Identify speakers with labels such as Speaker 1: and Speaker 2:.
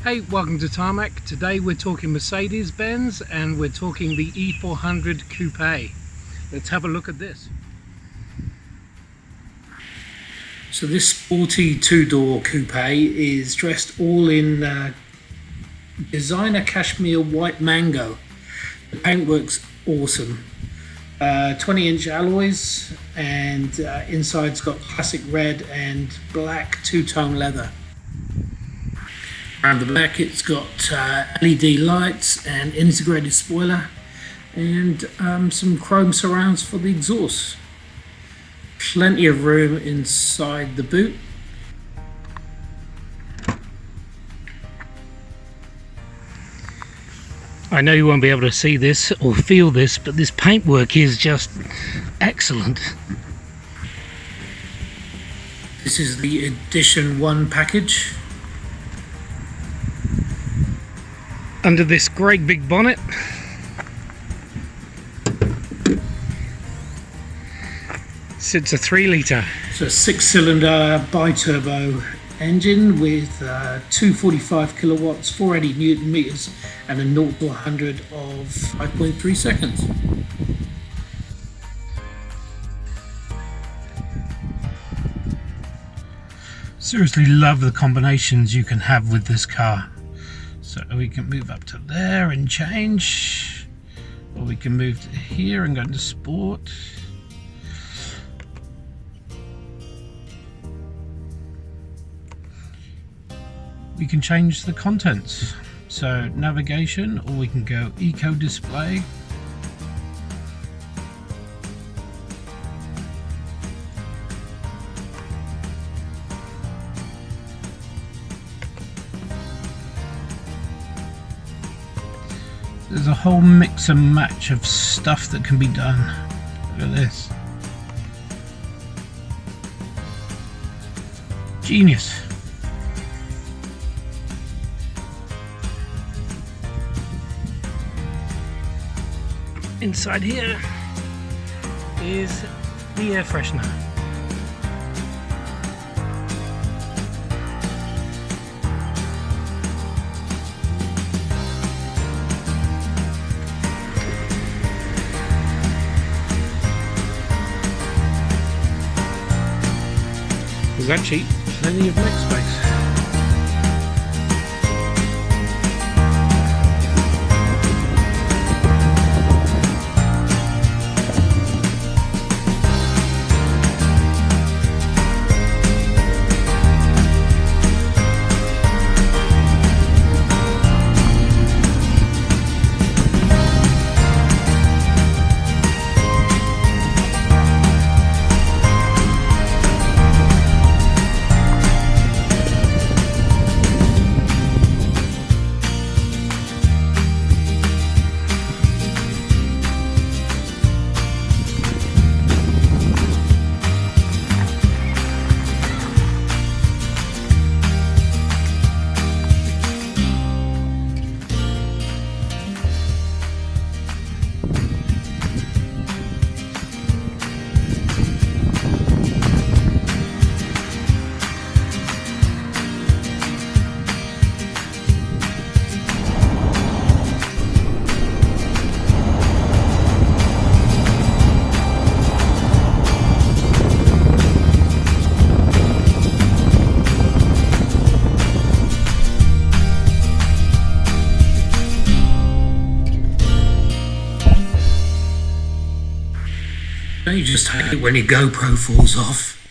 Speaker 1: Hey, welcome to Tarmac. Today we're talking Mercedes-Benz and we're talking the E400 Coupe. Let's have a look at this. So this sporty two-door coupe is dressed all in designer cashmere white mango. The paintwork's awesome. 20-inch alloys, and inside's got classic red and black two-tone leather. Around the back it's got LED lights and integrated spoiler and some chrome surrounds for the exhaust. Plenty of room inside the boot. I know you won't be able to see this or feel this, but this paintwork is just excellent. This is the Edition 1 package. Under this great big bonnet. Sits a 3-litre. So a 6-cylinder bi-turbo engine with 245 kilowatts, 480 newton meters, and a 0 to 100 of 5.3 seconds. Seriously love the combinations you can have with this car. So we can move up to there and change, or we can move to here and go into sport. We can change the contents, so navigation, or we can go eco display. There's a whole mix and match of stuff that can be done. Look at this. Genius. Inside here is the air freshener. There's actually plenty of leg space. You just hate it when your GoPro falls off.